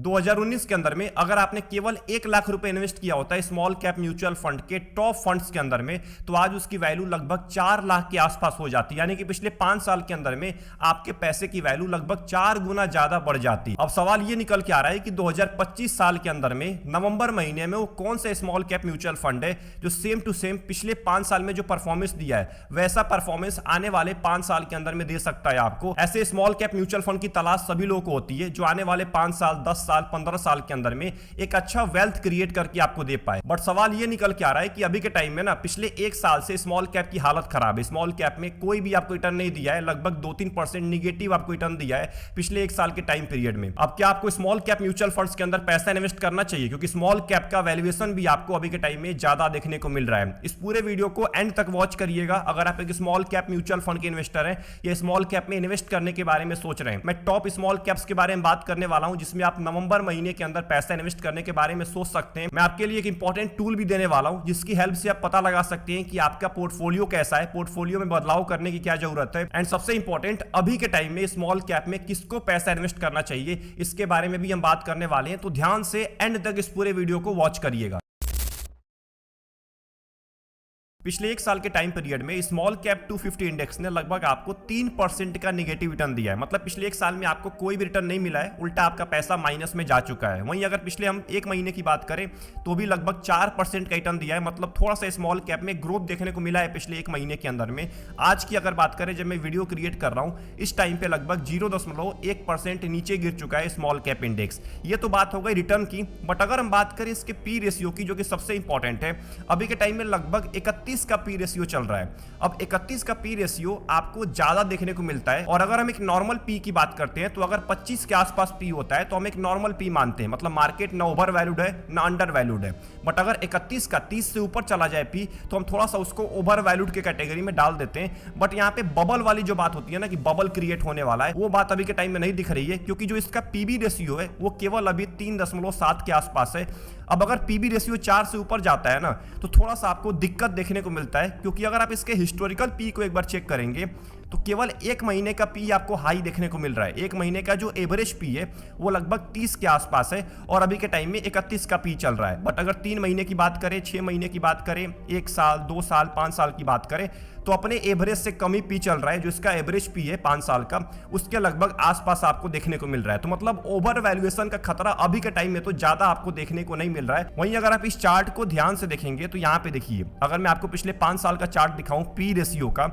2019 के अंदर में अगर आपने केवल 1 लाख रुपए इन्वेस्ट किया होता है स्मॉल कैप म्यूचुअल फंड के टॉप फंड्स के अंदर में, तो आज उसकी वैल्यू लगभग 4 लाख के आसपास हो जाती है। यानी कि पिछले 5 साल के अंदर में आपके पैसे की वैल्यू लगभग 4 गुना ज्यादा बढ़ जाती है। अब सवाल ये निकल के आ रहा है कि 2025 साल के अंदर में नवंबर महीने में वो कौन सा स्मॉल कैप म्यूचुअल फंड है जो सेम टू सेम पिछले 5 साल में जो परफॉर्मेंस दिया है वैसा परफॉर्मेंस आने वाले 5 साल के अंदर में दे सकता है आपको। ऐसे स्मॉल कैप म्यूचुअल फंड की तलाश सभी लोगों को होती है जो आने वाले 5 साल 10 साल 15 साल के अंदर में एक अच्छा वेल्थ क्रिएट करके आपको दे पाए। बट सवाल ये निकल के आ रहा है कि अभी के टाइम में ना पिछले 1 साल से स्मॉल कैप की हालत खराब है। स्मॉल कैप में कोई भी आपको रिटर्न नहीं दिया है, लगभग 2-3% निगेटिव आपको रिटर्न दिया है पिछले 1 साल के टाइम पीरियड में। अब क्या आपको स्मॉल कैप म्यूचुअल फंड्स के अंदर पैसा इन्वेस्ट करना चाहिए, क्योंकि स्मॉल कैप का वैल्यूएशन भी आपको अभी के टाइम में ज्यादा देखने को मिल रहा है। इस पूरे वीडियो को एंड तक वॉच करिएगा। अगर आप एक स्मॉल कैप म्यूचुअल फंड के इन्वेस्टर हैं या स्मॉल कैप में इन्वेस्ट करने के बारे में सोच रहे हैं, मैं टॉप स्मॉल कैप्स के बारे में बात करने वाला हूं जिसमें आप नवंबर महीने के अंदर पैसा इन्वेस्ट करने के बारे में सोच सकते हैं। मैं आपके लिए एक इंपॉर्टेंट टूल भी देने वाला हूं जिसकी हेल्प से आप पता लगा सकते हैं कि आपका पोर्टफोलियो कैसा है, पोर्टफोलियो में बदलाव करने की क्या जरूरत है, एंड सबसे इंपॉर्टेंट अभी के टाइम में स्मॉल कैप में किसको पैसा इन्वेस्ट करना चाहिए, इसके बारे में भी हम बात करने वाले हैं। तो ध्यान से एंड तक इस पूरे वीडियो को वॉच करिएगा। पिछले 1 साल के टाइम पीरियड में स्मॉल कैप 250 इंडेक्स ने लगभग आपको 3% का नेगेटिव रिटर्न दिया है। मतलब पिछले 1 साल में आपको कोई भी रिटर्न नहीं मिला है, उल्टा आपका पैसा माइनस में जा चुका है। वहीं अगर पिछले हम 1 महीने की बात करें तो भी लगभग 4% का रिटर्न दिया है। मतलब थोड़ा सा स्मॉल कैप में ग्रोथ देखने को मिला है पिछले 1 महीने के अंदर में। आज की अगर बात करें, जब मैं वीडियो क्रिएट कर रहा हूं, इस टाइम पे लगभग 0.1% नीचे गिर चुका है स्मॉल कैप इंडेक्स। ये तो बात हो गई रिटर्न की, बट अगर हम बात करें इसके पी रेशियो की, जो कि सबसे इंपॉर्टेंट है, अभी के टाइम में लगभग 31 का पी रेशियो चल रहा है। अब 31 का पी रेशियो आपको ज्यादा देखने को मिलता है। और अगर हम एक नॉर्मल पी की बात करते हैं तो अगर 25 के आसपास पी होता है तो हम एक नॉर्मल पी मानते हैं। मतलब मार्केट ना ओवर वैल्यूड है ना अंडर वैल्यूड है। बट अगर 31 का 30 से ऊपर चला जाए पी तो हम थोड़ा सा उसको ओवर वैल्यूड के कैटेगरी में डाल देते हैं। बट यहाँ पे बबल वाली जो बात होती है ना कि बबल क्रिएट होने वाला है, वो बात अभी के टाइम में नहीं दिख रही है, क्योंकि जो इसका पीबी रेशियो है वो केवल अभी 3.7 के आसपास है। अब अगर पीबी रेशियो 4 से ऊपर जाता है ना तो थोड़ा सा आपको दिक्कत देखने को मिलता है, क्योंकि अगर आप इसके हिस्टोरिकल पी को एक बार चेक करेंगे तो केवल 1 महीने का पी आपको हाई देखने को मिल रहा है। 1 महीने का जो एवरेज पी है वो लगभग 30 के आसपास है और अभी के टाइम में 31 का पी चल रहा है। बट अगर 3 महीने की बात करें, 6 महीने की बात करें, 1 साल 2 साल 5 साल की बात करें तो अपने एवरेज से कम ही पी चल रहा है। जो इसका एवरेज पी है 5 साल का, उसके लगभग आसपास आपको देखने को मिल रहा है। तो मतलब ओवर वैल्यूएशन का खतरा अभी के टाइम में तो ज्यादा आपको देखने को नहीं मिल रहा है। वहीं अगर आप इस चार्ट को ध्यान से देखेंगे तो यहाँ पे देखिए, अगर मैं आपको पिछले 5 साल का चार्ट दिखाऊं पी रेशियो का,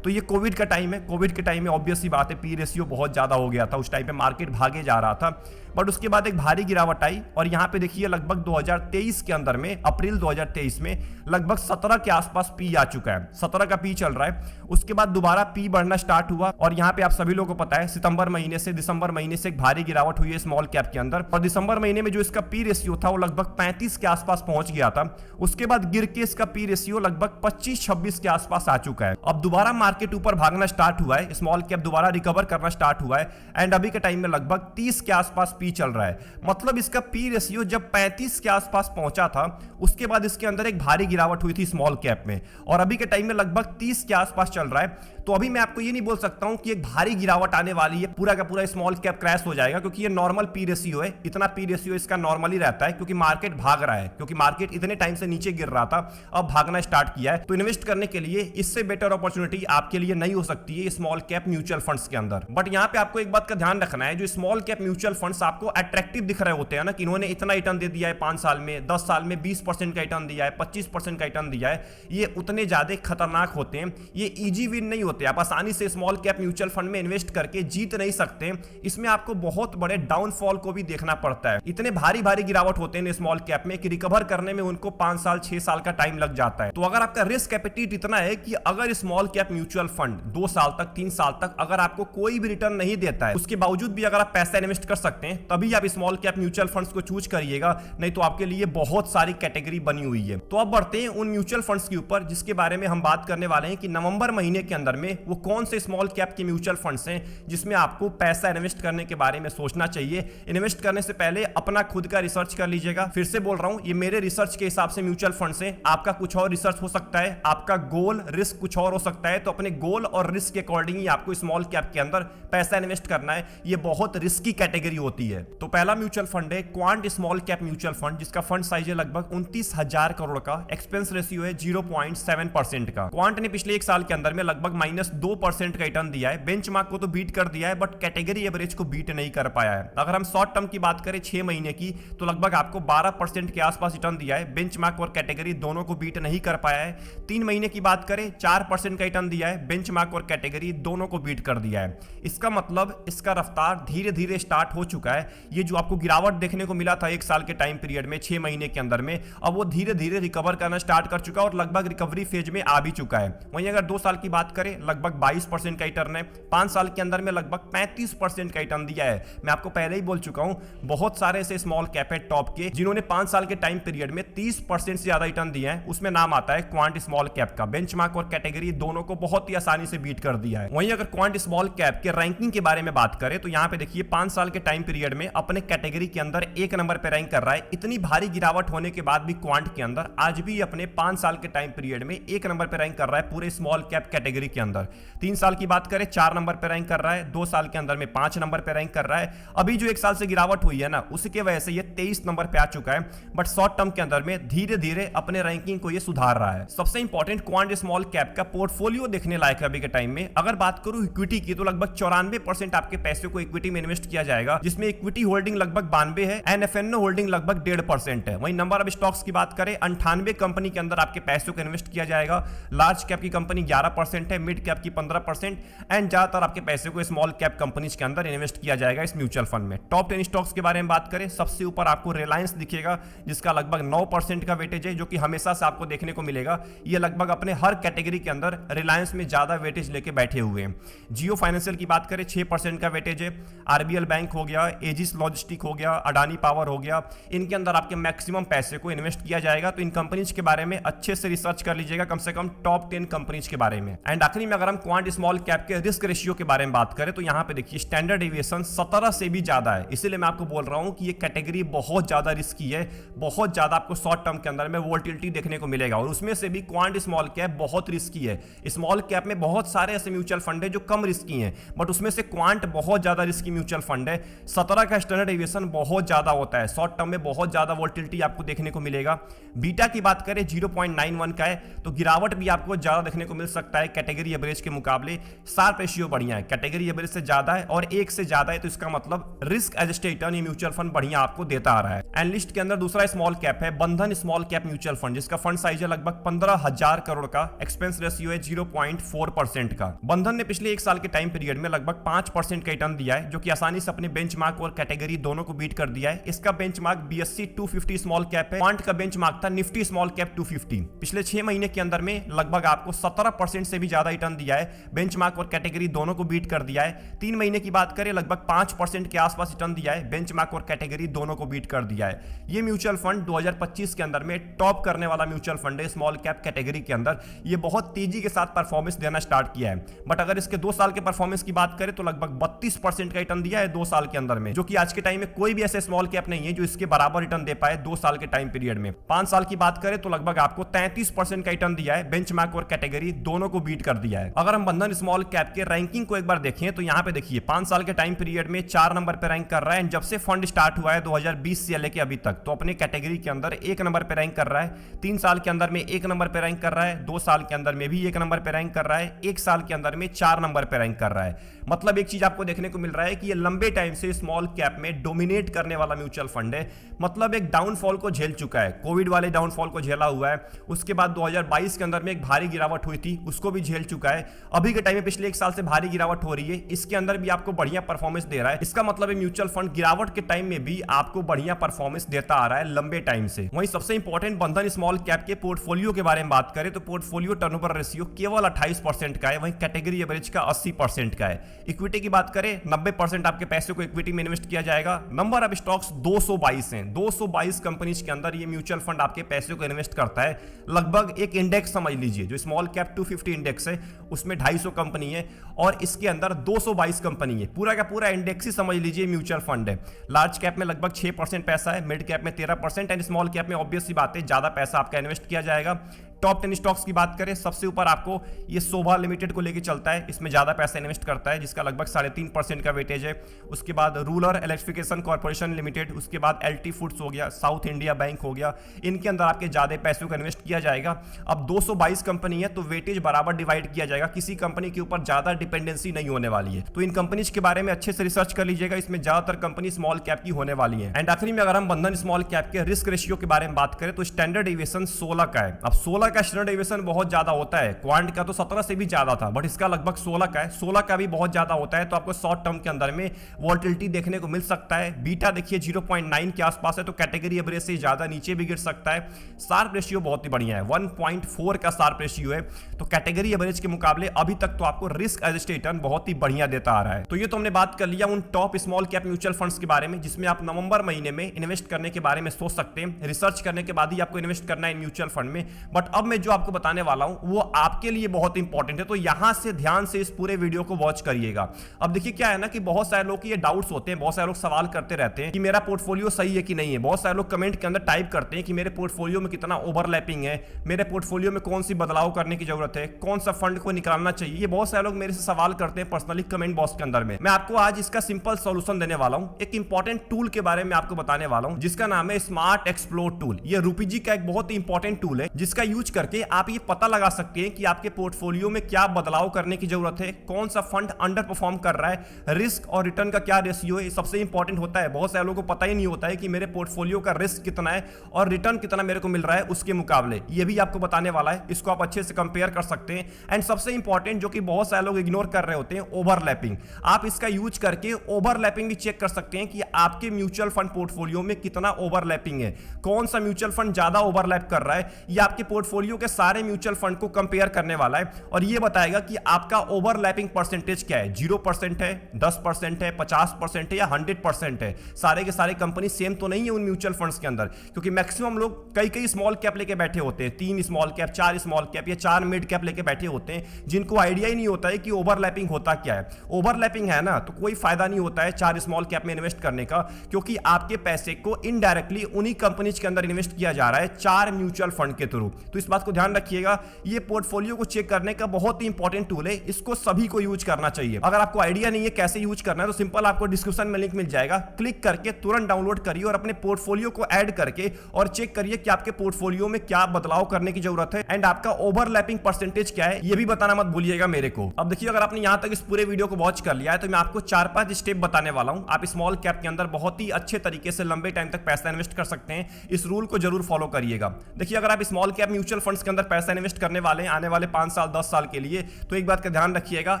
तो ये कोविड का टाइम है। कोविड के टाइम में ऑब्वियस सी बात है पी रेशियो बहुत ज्यादा हो गया था। उस टाइम पे मार्केट भागे जा रहा था, बट उसके बाद एक भारी गिरावट आई और यहाँ पे देखिए लगभग 2023 के अंदर में, अप्रैल 2023 में लगभग 17 के आसपास पी आ चुका है। 17 का पी चल रहा है। उसके बाद दोबारा पी बढ़ना स्टार्ट हुआ और यहाँ पे आप सभी लोगों को पता है सितंबर महीने से दिसंबर महीने से एक भारी गिरावट हुई है स्मॉल कैप के अंदर। और दिसंबर महीने में जो इसका पी रेशियो था वो लगभग 35 के आसपास पहुंच गया था। उसके बाद गिर के इसका पी रेशियो लगभग 25-26 के आसपास आ चुका है। अब दोबारा मार्केट ऊपर भागना स्टार्ट हुआ है, स्मॉल कैप दोबारा रिकवर करना स्टार्ट हुआ है एंड अभी के टाइम में लगभग 30 के आसपास पी चल रहा है। मतलब इसका पी रेशियो जब 35 के आसपास पहुंचा था उसके बाद इसके अंदर एक भारी गिरावट हुई थी स्मॉल कैप में और अभी के टाइम में लगभग 30 के आसपास चल रहा है। तो अभी मैं आपको ये नहीं बोल सकता हूं कि एक भारी गिरावट आने वाली है, पूरा का पूरा स्मॉल कैप क्रैश हो जाएगा, क्योंकि ये नॉर्मल पी रेशियो है। इतना पी रेशियो इसका नॉर्मली रहता है क्योंकि मार्केट भाग रहा है, क्योंकि मार्केट इतने टाइम से नीचे गिर रहा था, अब भागना स्टार्ट किया है। तो इन्वेस्ट करने के लिए इससे बेटर अपॉर्चुनिटी आपके लिए नहीं हो सकती है स्मॉल कैप म्यूचुअल फंड्स के अंदर। बट यहाँ पे आपको एक बात का ध्यान रखना है, जो स्मॉल कैप म्यूचुअल फंड्स आपको अट्रैक्टिव दिख रहे होते हैं ना कि इन्होंने इतना रिटर्न दे दिया है 5 साल में, 10 साल में 20% का रिटर्न दिया है, 25% का रिटर्न दिया है, ये उतने ज्यादा खतरनाक होते हैं। ये इजी विन नहीं होते। आप आसानी से स्मॉल कैप म्यूचुअल फंड में इन्वेस्ट करके जीत नहीं सकते। इसमें आपको बहुत बड़े डाउनफॉल को भी देखना पड़ता है। इतने भारी भारी गिरावट होते हैं स्मॉल कैप में कि रिकवर करने में उनको 5 साल 6 साल का टाइम लग जाता है। तो अगर आपका रिस्क एपेटाइट इतना है कि अगर स्मॉल कैप म्यूचुअल फंड 2 साल तक 3 साल तक अगर आपको कोई भी रिटर्न नहीं देता है, उसके बावजूद भी अगर आप पैसा इन्वेस्ट कर सकते हैं, तभी आप स्मॉल कैप म्यूचुअल फंड्स को चूज करिएगा, नहीं तो आपके लिए बहुत सारी कैटेगरी बनी हुई है। तो अब बढ़ते हैं उन म्यूचुअल फंड्स के ऊपर जिसके बारे में हम बात करने वाले हैं कि नवंबर महीने के अंदर में वो कौन से स्मॉल कैप के म्यूचुअल फंड्स हैं जिसमें आपको पैसा इन्वेस्ट करने के बारे में सोचना चाहिए। इन्वेस्ट करने से पहले अपना खुद का रिसर्च कर लीजिएगा। फिर से बोल रहा हूं, ये मेरे रिसर्च के हिसाब से म्यूचुअल फंड्स हैं, आपका कुछ और रिसर्च हो सकता है, आपका गोल रिस्क कुछ और हो सकता है। तो अपने गोल और रिस्क के अकॉर्डिंग ही आपको स्मॉल कैप के अंदर पैसा इन्वेस्ट करना है। ये बहुत रिस्की कैटेगरी होती है। तो पहला म्यूचुअल फंड है quant small cap mutual fund, जिसका फंड साइज है लगभग 29,000 करोड़ का, एक्सपेंस रेशियो है 0.7% का। क्वांट ने पिछले एक साल के अंदर में लगभग -2% का रिटर्न दिया है। बेंचमार्क को तो बीट कर दिया है, बट कैटेगरी एवरेज को बीट नहीं कर पाया है। अगर हम शॉर्ट टर्म की बात करें 6 महीने की, तो लगभग आपको 12% के आसपास रिटर्न दिया है। बेंचमार्क और कैटेगरी दोनों को बीट नहीं कर पाया है। 3 महीने की बात करें 4% का रिटर्न दिया है। बेंचमार्क और कैटेगरी दोनों को बीट कर दिया है। इसका मतलब इसका रफ्तार धीरे धीरे स्टार्ट हो चुका है। ये जो आपको गिरावट देखने को मिला था एक साल के टाइम पीरियड में 6 महीने के अंदर में, अब वो धीरे धीरे रिकवर करना स्टार्ट कर चुका है और लगभग रिकवरी फेज में आ भी चुका है। वहीं अगर 2 साल की बात करें लगभग 22% का रिटर्न है। 5 साल के अंदर में लगभग 35% का रिटर्न दिया है। मैं आपको पहले ही बोल चुका हूं, बहुत सारे ऐसे स्मॉल कैप है टॉप के जिन्होंने 5 साल के टाइम पीरियड में 30% से ज्यादा रिटर्न दिया है। उसमें नाम आता है क्वांट स्मॉल कैप का। बेंचमार्क और कैटेगरी दोनों को बहुत ही आसानी से बीट कर दिया है। वहीं अगर क्वांट स्मॉल कैप के रैंकिंग के बारे में बात करें तो यहां पे देखिए 5 साल के टाइम पीरियड में अपने कैटेगरी के अंदर 1 नंबर पे रैंक कर रहा है। इतनी भारी गिरावट होने के बाद भी क्वांट के अंदर आज भी अपने 5 साल के टाइम पीरियड में 1 नंबर पे रैंक कर रहा है पूरे स्मॉल कैप कैटेगरी के अंदर। 3 साल की बात करें 4 नंबर पे रैंक कर रहा है। 2 साल के अंदर में 5 नंबर पे रैंक कर रहा है। अभी जो 1 साल से गिरावट हुई है ना, उसकी वजह से ये 23 नंबर पे आ चुका है। बट शॉर्ट टर्म के अंदर में धीरे धीरे अपने रैंकिंग को ये सुधार रहा है। सबसे इंपॉर्टेंट क्वांट स्मॉल कैप का पोर्टफोलियो देखने लायक है अभी के टाइम में। अगर बात करूं इक्विटी की, तो लगभग 94% आपके पैसे को इक्विटी में इन्वेस्ट किया जाएगा, जिसमें इक्विटी होल्डिंग लगभग 92 है, एनएफएनओ होल्डिंग लगभग 1.5% है। वहीं नंबर ऑफ स्टॉक्स की बात करें 98 कंपनी के अंदर आपके पैसों को इन्वेस्ट किया जाएगा। लार्ज कैप की कंपनी 11% है, मिड कैप की 15% एंड ज्यादातर आपके पैसे को स्मॉल कैप कंपनीज के अंदर इन्वेस्ट किया जाएगा इस म्यूचुअल फंड में। टॉप 10 स्टॉक्स के बारे में बात करें, सबसे ऊपर आपको रिलायंस दिखेगा, जिसका लगभग 9% का वेटेज है, जो कि हमेशा से आपको देखने को मिलेगा। ये लगभग अपने हर कैटेगरी के अंदर रिलायंस में ज्यादा वेटेज लेके बैठे हुए हैं। जियो फाइनेंशियल की बात करें 6% का वेटेज है। आरबीएल बैंक हो गया, एजिस लॉजिस्टिक हो गया, अडानी पावर हो गया, इनके अंदर आपके मैक्सिमम पैसे को इन्वेस्ट किया जाएगा। तो इन कंपनीज के बारे में अच्छे से रिसर्च कर लीजिएगा, कम से कम टॉप 10 कंपनीज के बारे में। एंड आखिरी में अगर हम क्वांट स्मॉल कैप के रिस्क रेशियो के बारे में बात करें तो यहां पे देखिए स्टैंडर्ड डेविएशन 17 से भी ज्यादा है। इसीलिए मैं आपको बोल रहा हूं कि ये कैटेगरी बहुत ज्यादा रिस्की है। बहुत ज्यादा आपको शॉर्ट टर्म के अंदर में वोलेटिलिटी देखने को मिलेगा, और उसमें से भी क्वांट स्मॉल कैप बहुत रिस्की है। स्मॉल कैप में बहुत सारे ऐसे म्यूचुअल फंड है जो कम रिस्की हैं, बट उसमें से क्वांट बहुत ज्यादा रिस्की म्यूचुअल फंड है। 17 का स्टैंडर्ड डेविएशन बहुत ज्यादा होता है। शॉर्ट टर्म में बहुत ज्यादा वोलेटिलिटी आपको देखने को मिलेगा। बीटा की बात करें 0.91 का है, तो गिरावट भी आपको ज्यादा देखने को मिल सकता है कैटेगरी एवरेज के मुकाबले। शार्प रेशियो बढ़िया है, कैटेगरी एवरेज से ज्यादा है और 1 से ज्यादा है, तो इसका मतलब रिस्क एडजस्टेड रिटर्न ये म्यूचुअल फंड बढ़िया आपको देता आ रहा है। एनालिस्ट के अंदर दूसरा स्मॉल कैप है बंधन स्मॉल कैप म्यूचुअल फंड, जिसका फंड साइज है लगभग 15,000 करोड़ का, एक्सपेंस रेशियो है 0.4% का। बंधन ने पिछले 1 साल के टाइम पीरियड में लगभग 5% का रिटर्न दिया है, जो कि आसानी से अपने बेंचमार्क और कैटेगरी दोनों को बीट कर दिया है। इसका बेंचमार्क BSE 250 स्मॉल कैप है। क्वांट का बेंचमार्क था निफ्टी स्मॉल कैप 250। पिछले 6 महीने के अंदर में लगभग आपको 17% से भी ज्यादा रिटर्न दिया है। बेंचमार्क और कैटेगरी दोनों को बीट कर दिया है। 3 महीने की बात करें लगभग 5% के आसपास रिटर्न दिया है। बेंचमार्क और कैटेगरी दोनों को बीट कर दिया है। ये म्यूचुअल फंड 2025 के अंदर में टॉप करने वाला म्यूचुअल फंड है स्मॉल कैप कैटेगरी के अंदर। ये बहुत तेजी के साथ परफॉर्मेंस देना स्टार्ट किया है। बट अगर इसके 2 साल के परफॉर्मेंस की बात करें तो लगभग 32% का रिटर्न दिया है 2 साल के अंदर में, जो कि आज के टाइम में कोई भी ऐसे स्मॉल कैप नहीं है जो इसके बराबर रिटर्न दे पाए 2 साल के टाइम पीरियड में। 5 साल की बात करें तो लगभग आपको 33% का रिटर्न दिया है। बेंचमार्क और कैटेगरी दोनों को बीट कर दिया है। अगर हम बंधन स्मॉल कैप के रैंकिंग को एक बार देखें तो यहां पे देखिए 5 साल के टाइम पीरियड में 4 नंबर पे रैंक कर रहा है। जब से फंड स्टार्ट हुआ है 2020 से लेके अभी तक, तो अपने कैटेगरी के अंदर 1 नंबर पे रैंक कर रहा है। 3 साल के अंदर में 1 नंबर पे रैंक कर रहा है। 2 साल के अंदर में भी 1 नंबर पे रैंक कर रहा है। 1 साल के अंदर में 4 नंबर पे रैंक कर रहा है। मतलब एक चीज आपको देखने को मिल रहा है कि ये लंबे टाइम से स्मॉल कैप में डोमिनेट करने वाला म्यूचुअल फंड है। मतलब एक डाउनफॉल को झेल चुका है, कोविड वाले डाउनफॉल को झेला हुआ है। उसके बाद 2022 के अंदर में एक भारी गिरावट हुई थी, उसको भी झेल चुका है। अभी के टाइम में पिछले 1 साल से भारी गिरावट हो रही है, इसके अंदर भी आपको बढ़िया परफॉर्मेंस दे रहा है। इसका मतलब म्यूचुअल फंड गिरावट के टाइम में भी आपको बढ़िया परफॉर्मेंस देता आ रहा है लंबे टाइम से। वहीं सबसे इंपॉर्टेंट बंधन स्मॉल कैप के पोर्टफोलियो के बारे में बात करें तो पोर्टफोलियो टर्नओवर रेशियो केवल 28% का है, वहीं कैटेगरी एवरेज का 80% का है। इक्विटी की बात करें 90% आपके पैसे को इक्विटी में इन्वेस्ट किया जाएगा। नंबर ऑफ स्टॉक्स 222 हैं। 222 कंपनीज के अंदर ये म्यूचुअल फंड आपके पैसे को इन्वेस्ट करता है। लगभग एक इंडेक्स समझ लीजिए, जो स्मॉल कैप 250 इंडेक्स है, उसमें 250 कंपनी है और इसके अंदर 222 कंपनी है। पूरा का पूरा इंडेक्स ही समझ लीजिए म्यूचुअल फंड है। लार्ज कैप में लगभग 6% पैसा है, मिड कैप में 13% एंड स्मॉल कैप में ऑब्वियस सी बात है ज्यादा पैसा आपका इन्वेस्ट किया जाएगा। टॉप 10 स्टॉक्स की बात करें, सबसे ऊपर आपको ये शोभा लिमिटेड को लेकर चलता है, इसमें ज्यादा पैसा इन्वेस्ट करता है जिसका लगभग 3.5% का वेटेज है। उसके बाद रूरल इलेक्ट्रिफिकेशन कॉर्पोरेशन लिमिटेड, उसके बाद एलटी फूड्स हो गया, साउथ इंडिया बैंक हो गया, इनके अंदर आपके ज्यादा पैसों का इन्वेस्ट किया जाएगा। अब 222 कंपनी है तो वेटेज बराबर डिवाइड किया जाएगा, किसी कंपनी के ऊपर ज्यादा डिपेंडेंसी नहीं होने वाली है। तो इन कंपनीज के बारे में अच्छे से रिसर्च कर लीजिएगा, इसमें ज्यादातर कंपनी स्मॉल कैप की होने वाली है। एंड आखिरी में अगर हम बंधन स्मॉल कैप के रिस्क रेशियो के बारे में बात करें तो स्टैंडर्ड डेविएशन 16 का है। अब 16 का स्टैंडर्ड डेविएशन बहुत ज्यादा होता है, क्वांट का तो 17 से भी ज्यादा था, बट इसका लगभग 16 का है। 16 का भी बहुत ज्यादा होता है तो आपको शॉर्ट टर्म के अंदर में वॉलेटिलिटी देखने को मिल सकता है। बीटा देखिए 0.9 के आसपास है तो कैटेगरी एवरेज से ज्यादा नीचे भी गिर सकता है। शार्प रेशियो बहुत ही बढ़िया है, 1.4 का शार्प रेशियो है, तो कैटेगरी एवरेज के मुकाबले अभी तक तो आपको रिस्क एडजस्टेड रिटर्न बहुत ही बढ़िया देता आ रहा है। तो ये तो हमने बात कर लिया उन top small cap mutual funds के बारे में जिसमें आप नवंबर महीने में इन्वेस्ट करने के बारे में सोच सकते हैं। रिसर्च करने के बाद ही आपको इन्वेस्ट करना है म्यूचुअल फंड में। बट अब मैं जो आपको बताने वाला हूं वो आपके लिए बहुत इंपॉर्टेंट है, तो यहां से ध्यान से इस पूरे वीडियो को वॉच करिएगा। अब देखिए क्या है ना कि बहुत सारे लोग के ये डाउट्स होते हैं, बहुत सारे लोग सवाल करते रहते हैं कि मेरा पोर्टफोलियो सही है कि नहीं है। बहुत सारे लोग कमेंट के अंदर टाइप करते हैं कि मेरे पोर्टफोलियो में कितना ओवरलैपिंग है, मेरे पोर्टफोलियो में कौन सी बदलाव करने की जरूरत है, कौन सा फंड को निकालना चाहिए। ये बहुत सारे लोग मेरे से सवाल करते हैं पर्सनली कमेंट बॉक्स के अंदर में। मैं आपको आज इसका सिंपल सॉल्यूशन देने वाला हूं, एक इंपॉर्टेंट टूल के बारे में आपको बताने वाला हूं जिसका नाम है स्मार्ट एक्सप्लोर टूल। ये रूपी जी का एक बहुत ही इंपॉर्टेंट टूल है जिसका यूज करके आप ये पता लगा सकते हैं कि आपके पोर्टफोलियो में क्या बदलाव करने की जरूरत है, कौन सा फंड अंडर परफॉर्म कर रहा है, रिस्क और रिटर्न का क्या रेशियो है। सबसे इंपॉर्टेंट होता है, बहुत सारे लोगों को पता ही नहीं होता है कि मेरे पोर्टफोलियो का रिस्क कितना है और रिटर्न कितना मेरे को मिल रहा है उसके मुकाबले। ये भी आपको बताने वाला है, इसको आप अच्छे से कंपेयर कर सकते हैं। एंड सबसे इंपॉर्टेंट जो कि बहुत सारे लोग इग्नोर कर रहे होते हैं, ओवरलैपिंग। आप इसका यूज करके ओवरलैपिंग भी चेक कर सकते हैं कि आपके म्यूचुअल फंड पोर्टफोलियो में कितना ओवरलैपिंग है, कौन सा म्यूचुअल फंड ज्यादा ओवरलैप कर रहा है। ये आपके पोर्टफोलियो के सारे म्यूचुअल फंड को कंपेयर करने वाला है और ये बताएगा कि आपका ओवरलैपिंग परसेंटेज क्या है, 0% है, 10% है, 50% है या 100% है। सारे के सारे कंपनी सेम तो नहीं है उन म्यूचुअल फंड्स के अंदर, क्योंकि मैक्सिमम लोग कई स्मॉल कैप लेके बैठे होते हैं, 3 स्मॉल कैप, 4 स्मॉल कैप या 4 मिड कैप लेके बैठे होते हैं, जिनको आइडिया ही नहीं होता है कि ओवरलैपिंग होता क्या है। ओवरलैपिंग है ना तो कोई फायदा नहीं होता है 4 स्मॉल कैप में इन्वेस्ट करने का, क्योंकि आपके पैसे को इनडायरेक्टली उन्हीं कंपनीज के अंदर इन्वेस्ट किया जा रहा है 4 म्यूचुअल फंड के थ्रू। तो इस बात को ध्यान रखिएगा, ये पोर्टफोलियो को चेक करने का बहुत ही इंपॉर्टेंट टूल है, इसको सभी को यूज करना चाहिए। अगर आपको आइडिया नहीं है कैसे यूज करना है तो सिंपल आपको डिस्क्रिप्शन में लिंक मिल जाएगा, क्लिक करके तुरंत डाउनलोड करिए और अपने पोर्टफोलियो को ऐड करके और चेक करिए कि आपके पोर्टफोलियो में क्या बदलाव करने की जरूरत है एंड आपका ओवरलैपिंग परसेंटेज क्या है, ये भी बताना मत भूलिएगा मेरे को। अब देखिए अगर आपने यहां तक इस पूरे वीडियो को वॉच कर लिया है तो मैं आपको 4-5 स्टेप बताने वाला हूं, आप स्मॉल कैप के अंदर बहुत ही अच्छे तरीके से लंबे टाइम तक पैसा इन्वेस्ट कर सकते हैं। इस रूल को जरूर फॉलो करिएगा। देखिए अगर आप स्मॉल कैप म्यूचुअल फंड्स के अंदर पैसा इन्वेस्ट करने वाले हैं आने वाले 5 साल 10 साल के लिए, तो एक बात का ध्यान रखिएगा,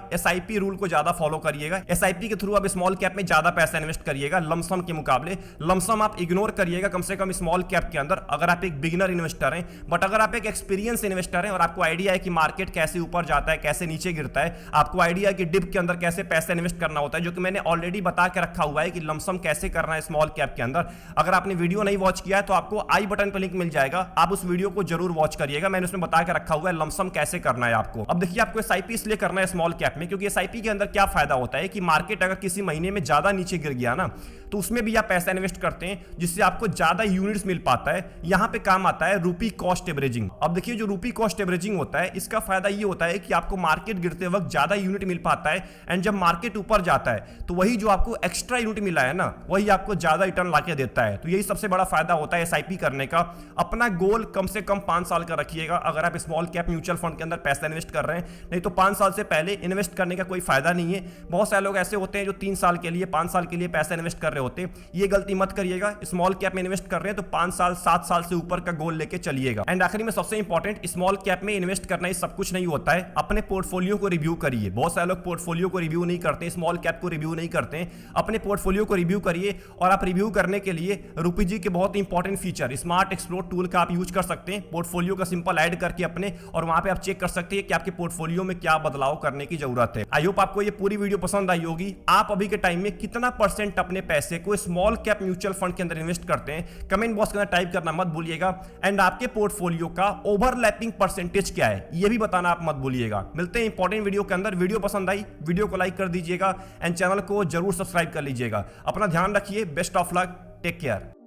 एसआईपी रूल को ज्यादा फॉलो करिएगा। एसआईपी के थ्रू आप स्मॉल कैप में ज्यादा पैसा इन्वेस्ट करिएगा लमसम के मुकाबले। लमसम आप इग्नोर करिएगा कम से कम स्मॉल कैप के अंदर अगर आप एक बिगिनर इन्वेस्टर हैं। बट अगर आप एक एक्सपीरियंस इन्वेस्टर हैं और आपको आइडिया है कि मार्केट कैसे ऊपर जाता है, कैसे नीचे गिरता है, आपको आइडिया है कि डिप के अंदर कैसे पैसा इन्वेस्ट करना होता है, जो कि मैंने ऑलरेडी बता के रखा हुआ है कि लमसम कैसे करना है स्मॉल कैप के अंदर। अगर आपने वीडियो नहीं वॉच किया है तो आपको आई बटन पर लिंक मिल जाएगा, आप उस वीडियो को जरूर वॉच करिएगा, मैंने उसमें बता के रखा हुआ है लमसम कैसे करना है आपको। अब देखिए आपको एसआईपी इसलिए करना है स्मॉल कैप में क्योंकि एसआईपी के अंदर क्या फायदा होता है कि मार्केट अगर किसी महीने में ज्यादा नीचे गिर गया ना तो उसमें भी आप पैसा इन्वेस्ट करते हैं जिससे आपको ज्यादा यूनिट्स मिल पाता है। यहां पे काम आता है रूपी कॉस्ट एवरेजिंग। अब देखिए जो रूपी कॉस्ट एवरेजिंग होता है इसका फायदा ये होता है कि आपको मार्केट गिरते वक्त ज्यादा यूनिट मिल पाता है एंड जब मार्केट ऊपर जाता है तो वही जो आपको एक्स्ट्रा यूनिट मिला है ना वही आपको ज्यादा रिटर्न लाके देता है। तो यही सबसे बड़ा फायदा होता है एसआईपी करने का। अपना गोल कम से कम 5 साल का रखिएगा अगर आप स्मॉल कैप म्यूचुअल फंड के अंदर पैसा इन्वेस्ट कर रहे हैं, नहीं तो 5 साल से पहले इन्वेस्ट करने का कोई फायदा नहीं है। बहुत सारे लोग ऐसे होते हैं जो 3 साल के लिए 5 साल के लिए पैसा इन्वेस्ट कर रहे होते हैं, ये गलती मत करिएगा। स्मॉल कैप में इन्वेस्ट कर रहे हैं तो 5 साल 7 साल से ऊपर का गोल लेके चलिएगा। एंड आखिरी में सबसे इंपॉर्टेंट, स्मॉल कैप में इन्वेस्ट करना ही सब कुछ नहीं होता है, अपने पोर्टफोलियो को रिव्यू करिए। बहुत सारे लोग पोर्टफोलियो को रिव्यू नहीं करते, स्मॉल कैप को रिव्यू नहीं करते, अपने पोर्टफोलियो को रिव्यू करिए। और आप रिव्यू करने के लिए रूपी जी के बहुत important feature smart explore tool का आप यूज कर सकते हैं। पोर्टफोलियो का सिंपल ऐड करके अपने, और वहां पे आप चेक कर सकते हैं कि आपके पोर्टफोलियो में क्या बदलाव करने की जरूरत है। आई होप आपको ये पूरी वीडियो पसंद आई होगी। आप अभी के टाइम में कितना % अपने पैसे को स्मॉल कैप म्यूचुअल फंड के अंदर इन्वेस्ट करते हैं, कमेंट बॉक्स के अंदर टाइप करना मत भूलिएगा। एंड आपके पोर्टफोलियो का ओवरलैपिंग % क्या है ये भी बताना आप मत भूलिएगा। मिलते हैं इंपॉर्टेंट वीडियो के अंदर। वीडियो पसंद आई वीडियो को लाइक कर दीजिएगा एंड चैनल को जरूर सब्सक्राइब कर लीजिएगा। अपना ध्यान रखिए। Best of luck. Take care.